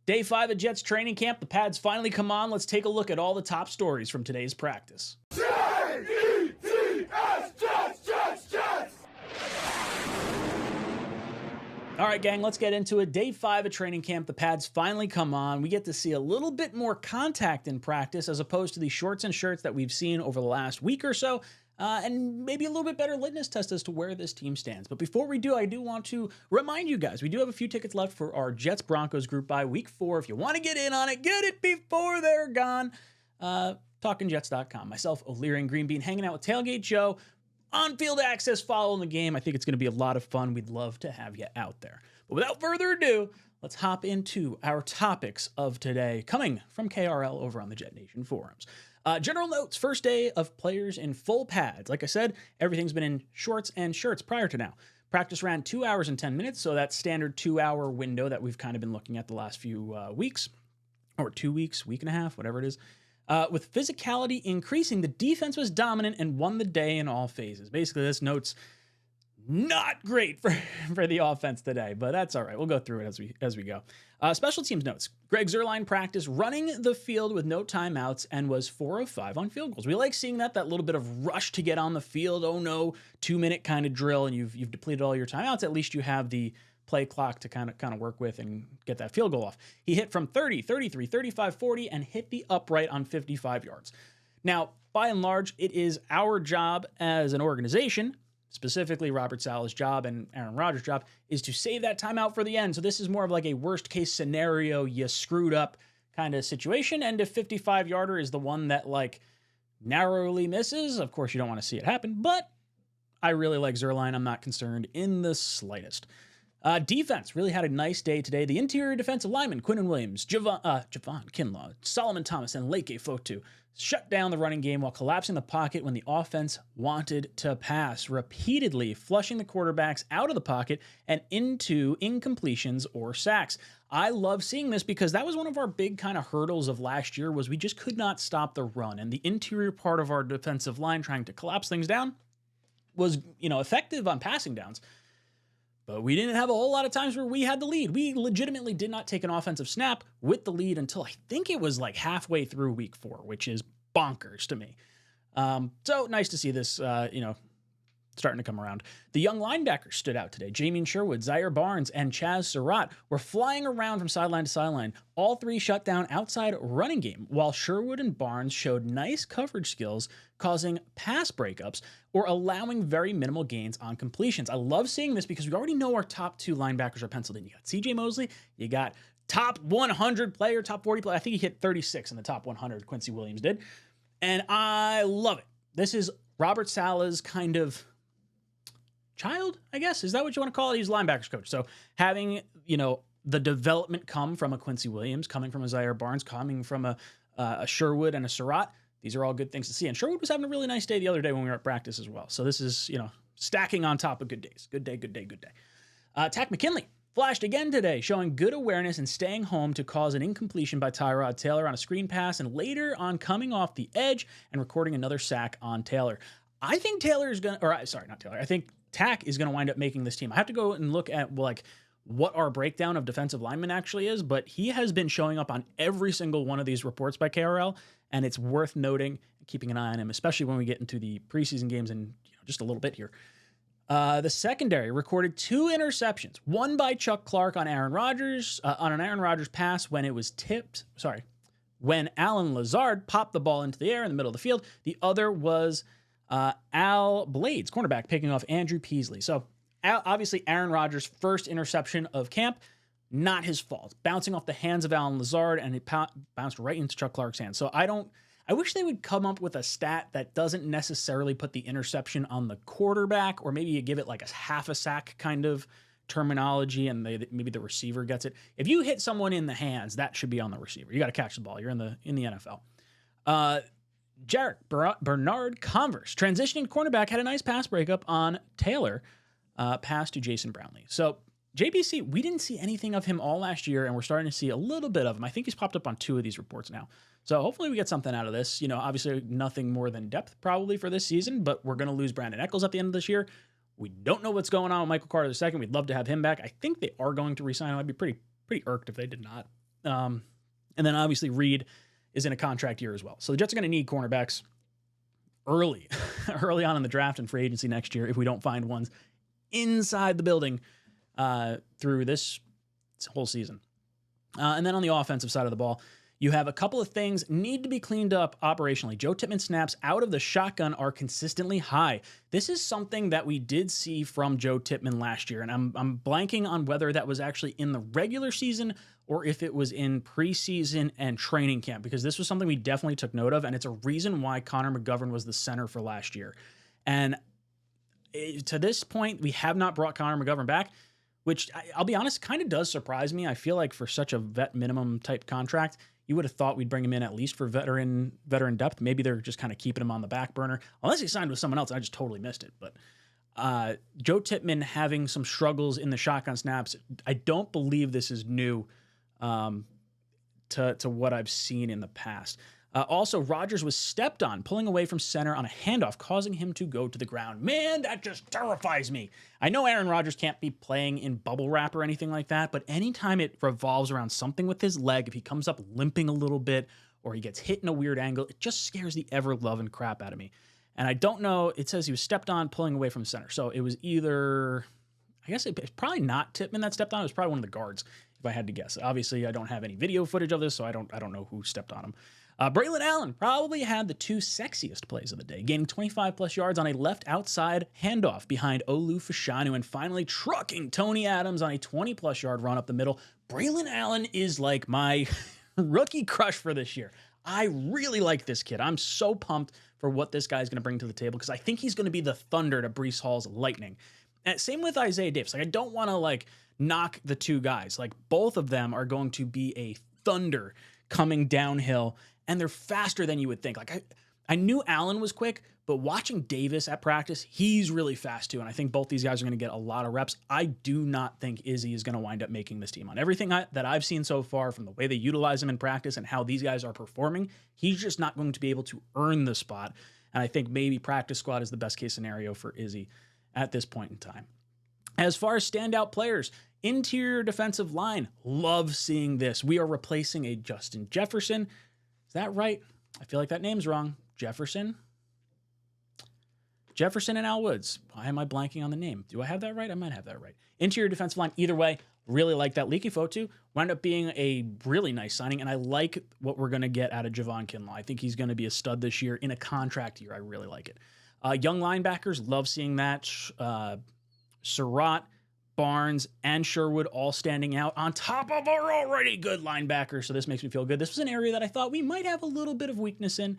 Day 5 of Jets training camp. The pads finally come on. Let's take a look at all the top stories from today's practice. Jets! All right, gang, let's get into it. Day 5 of training camp. The pads finally come on. We get to see a little bit more contact in practice as opposed to the shorts and shirts that we've seen over the last week or so. And maybe a little bit better litmus test as to where this team stands. But before we do, I do want to remind you guys, we do have a few tickets left for our Jets Broncos group by week 4. If you want to get in on it, get it before they're gone. TalkingJets.com. Myself, O'Leary and Green Bean, hanging out with Tailgate Joe. On-field access following the game. I think it's going to be a lot of fun. We'd love to have you out there. But without further ado, let's hop into our topics of today, coming from KRL over on the Jet Nation forums. General notes, first day of players in full pads. Like I said, everything's been in shorts and shirts prior to now. Practice ran 2 hours and 10 minutes, so that standard 2-hour window that we've kind of been looking at the last few weeks, or 2 weeks, week and a half, whatever it is. With physicality increasing, the defense was dominant and won the day in all phases. Basically, this note's not great for the offense today, but that's all right. We'll go through it as we go. Special teams notes. 𝐀𝐟𝐟𝐢𝐥𝐢𝐚 practice running the field with no timeouts and was 4 of 5 on field goals. We like seeing that little bit of rush to get on the field. Oh no, 2-minute kind of drill, and you've depleted all your timeouts. At least you have the play clock to kind of work with and get that field goal off. He hit from 30, 33, 35, 40, and hit the upright on 55 yards. Now, by and large, it is our job as an organization, specifically Robert Saleh's job and Aaron Rodgers' job, is to save that timeout for the end. So this is more of like a worst case scenario, you screwed up kind of situation. And if 55-yarder is the one that like narrowly misses, of course you don't want to see it happen, but I really like 𝐀𝐟𝐟𝐢𝐥𝐢𝐚. I'm not concerned in the slightest. Defense really had a nice day today. The interior defensive linemen, Quinnen Williams, Javon Kinlaw, Solomon Thomas, and Leke Fotu shut down the running game while collapsing the pocket when the offense wanted to pass, repeatedly flushing the quarterbacks out of the pocket and into incompletions or sacks. I love seeing this because that was one of our big kind of hurdles of last year, was we just could not stop the run, and the interior part of our defensive line trying to collapse things down was, effective on passing downs. But we didn't have a whole lot of times where we had the lead. We legitimately did not take an offensive snap with the lead until I think it was like halfway through week 4, which is bonkers to me. So nice to see this, starting to come around. The young linebackers stood out today. Jamien Sherwood, Zaire Barnes, and Chaz Surratt were flying around from sideline to sideline. All three shut down outside running game, while Sherwood and Barnes showed nice coverage skills, causing pass breakups or allowing very minimal gains on completions. I love seeing this because we already know our top 2 linebackers are penciled in. You got CJ Mosley, you got top 100 player, top 40 player. I think he hit 36 in the top 100, Quincy Williams did. And I love it. This is Robert Saleh's kind of child, I guess. Is that what you want to call it? He's a linebackers coach. So having, the development come from a Quincy Williams, coming from a Zaire Barnes, coming from a Sherwood and a Surratt, these are all good things to see. And Sherwood was having a really nice day the other day when we were at practice as well. So this is, stacking on top of good days. Good day. Takk McKinley flashed again today, showing good awareness and staying home to cause an incompletion by Tyrod Taylor on a screen pass, and later on coming off the edge and recording another sack on Taylor. I think I think Takk is going to wind up making this team. I have to go and look at what our breakdown of defensive linemen actually is, but he has been showing up on every single one of these reports by KRL, and it's worth noting, keeping an eye on him, especially when we get into the preseason games in just a little bit here. The secondary recorded 2 interceptions, one by Chuck Clark on Aaron Rodgers, on an Aaron Rodgers pass when it was when Alan Lazard popped the ball into the air in the middle of the field. The other was Al Blades, cornerback, picking off Andrew Peasley. So obviously Aaron Rodgers' first interception of camp, not his fault. Bouncing off the hands of Alan Lazard, and it bounced right into Chuck Clark's hands. So I wish they would come up with a stat that doesn't necessarily put the interception on the quarterback, or maybe you give it like a half a sack kind of terminology, and maybe the receiver gets it. If you hit someone in the hands, that should be on the receiver. You got to catch the ball. You're in the NFL. Jarek Bernard Converse, transitioning cornerback, had a nice pass breakup on Taylor, pass to Jason Brownlee. So JBC, we didn't see anything of him all last year, and we're starting to see a little bit of him. I think he's popped up on 2 of these reports now. So hopefully we get something out of this. Obviously nothing more than depth probably for this season, but we're going to lose Brandon Echols at the end of this year. We don't know what's going on with Michael Carter II. We'd love to have him back. I think they are going to resign him. I'd be pretty irked if they did not. And then obviously Reed is in a contract year as well. So the Jets are going to need cornerbacks early on in the draft and free agency next year if we don't find ones inside the building through this whole season. And then on the offensive side of the ball, you have a couple of things need to be cleaned up operationally. Joe Tippmann snaps out of the shotgun are consistently high. This is something that we did see from Joe Tippmann last year, and I'm blanking on whether that was actually in the regular season or if it was in preseason and training camp, because this was something we definitely took note of, and it's a reason why Connor McGovern was the center for last year. And to this point, we have not brought Connor McGovern back, which I'll be honest, kind of does surprise me. I feel like for such a vet minimum type contract, you would have thought we'd bring him in at least for veteran depth. Maybe they're just kind of keeping him on the back burner, unless he signed with someone else. I just totally missed it. But Joe Tippmann having some struggles in the shotgun snaps, I don't believe this is new to what I've seen in the past. Also, Rodgers was stepped on, pulling away from center on a handoff, causing him to go to the ground. Man, that just terrifies me. I know Aaron Rodgers can't be playing in bubble wrap or anything like that, but anytime it revolves around something with his leg, if he comes up limping a little bit or he gets hit in a weird angle, it just scares the ever-loving crap out of me. And I don't know, it says he was stepped on, pulling away from center. So it was either, I guess it's probably not Tippmann that stepped on. It was probably one of the guards, if I had to guess. Obviously, I don't have any video footage of this, so I don't know who stepped on him. Braylon Allen probably had the two sexiest plays of the day, gaining 25-plus yards on a left outside handoff behind Olu Fashanu and finally trucking Tony Adams on a 20-plus yard run up the middle. Braylon Allen is like my rookie crush for this year. I really like this kid. I'm so pumped for what this guy's going to bring to the table because I think he's going to be the thunder to Breece Hall's lightning. And same with Isaiah Davis. Like, I don't want to knock the two guys. Like, both of them are going to be a thunder coming downhill, and they're faster than you would think. Like, I knew Allen was quick, but watching Davis at practice, he's really fast too, and I think both these guys are going to get a lot of reps. I do not think Izzy is going to wind up making this team. On everything that I've seen so far, from the way they utilize him in practice and how these guys are performing, he's just not going to be able to earn the spot, and I think maybe practice squad is the best case scenario for Izzy at this point in time. As far as standout players, interior defensive line, love seeing this. We are replacing a Justin Jefferson. Is that right? I feel like that name's wrong. Jefferson and Al Woods. Why am I blanking on the name? Do I have that right? I might have that right. Interior defensive line, either way, really like that. Leaky Fotu wound up being a really nice signing, and I like what we're going to get out of Javon Kinlaw. I think he's going to be a stud this year in a contract year. I really like it. Young linebackers, love seeing that. Surratt, Barnes, and Sherwood all standing out on top of our already good linebacker, so this makes me feel good. This was an area that I thought we might have a little bit of weakness in,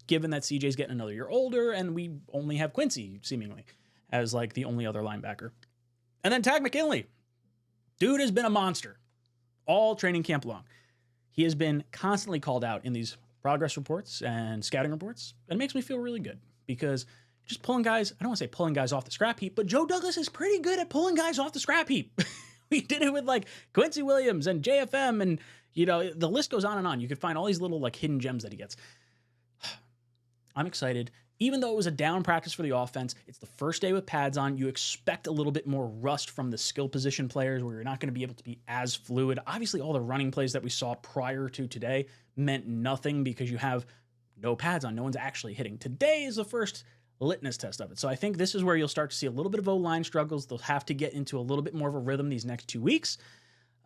given that CJ's getting another year older, and we only have Quincy, seemingly, as the only other linebacker. And then Tag McKinley. Dude has been a monster all training camp long. He has been constantly called out in these progress reports and scouting reports, and it makes me feel really good, because just pulling guys, I don't want to say pulling guys off the scrap heap, but Joe Douglas is pretty good at pulling guys off the scrap heap. We did it with Quincy Williams and JFM, and the list goes on and on. You could find all these little hidden gems that he gets. I'm excited. Even though it was a down practice for the offense, it's the first day with pads on. You expect a little bit more rust from the skill position players where you're not going to be able to be as fluid. Obviously, all the running plays that we saw prior to today meant nothing because you have no pads on. No one's actually hitting. Today is the first litmus test of it. So I think this is where you'll start to see a little bit of O-line struggles. They'll have to get into a little bit more of a rhythm these next 2 weeks.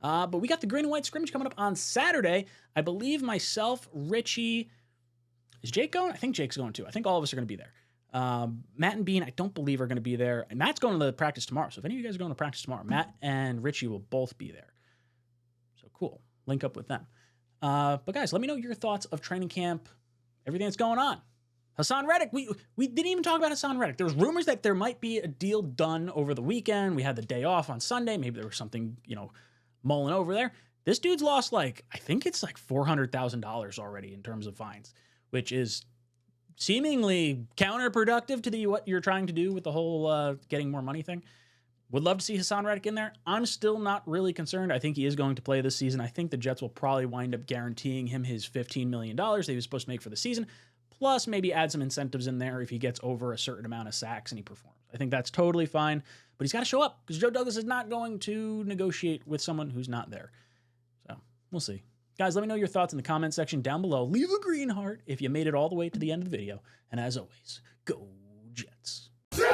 But we got the green and white scrimmage coming up on Saturday. I believe myself, Richie, is Jake going? I think Jake's going too. I think all of us are going to be there. Matt and Bean, I don't believe are going to be there. And Matt's going to the practice tomorrow. So if any of you guys are going to practice tomorrow, Matt and Richie will both be there. So cool. Link up with them. But guys, let me know your thoughts of training camp, everything that's going on. Hassan Reddick, we didn't even talk about Hassan Reddick. There was rumors that there might be a deal done over the weekend. We had the day off on Sunday. Maybe there was something, mulling over there. This dude's lost I think it's $400,000 already in terms of fines, which is seemingly counterproductive to what you're trying to do with the whole getting more money thing. Would love to see Hassan Reddick in there. I'm still not really concerned. I think he is going to play this season. I think the Jets will probably wind up guaranteeing him his $15 million that he was supposed to make for the season. Plus, maybe add some incentives in there if he gets over a certain amount of sacks and he performs. I think that's totally fine, but he's got to show up because Joe Douglas is not going to negotiate with someone who's not there. So We'll see. Guys, let me know your thoughts in the comment section down below. Leave a green heart if you made it all the way to the end of the video. And as always, go Jets. Jets!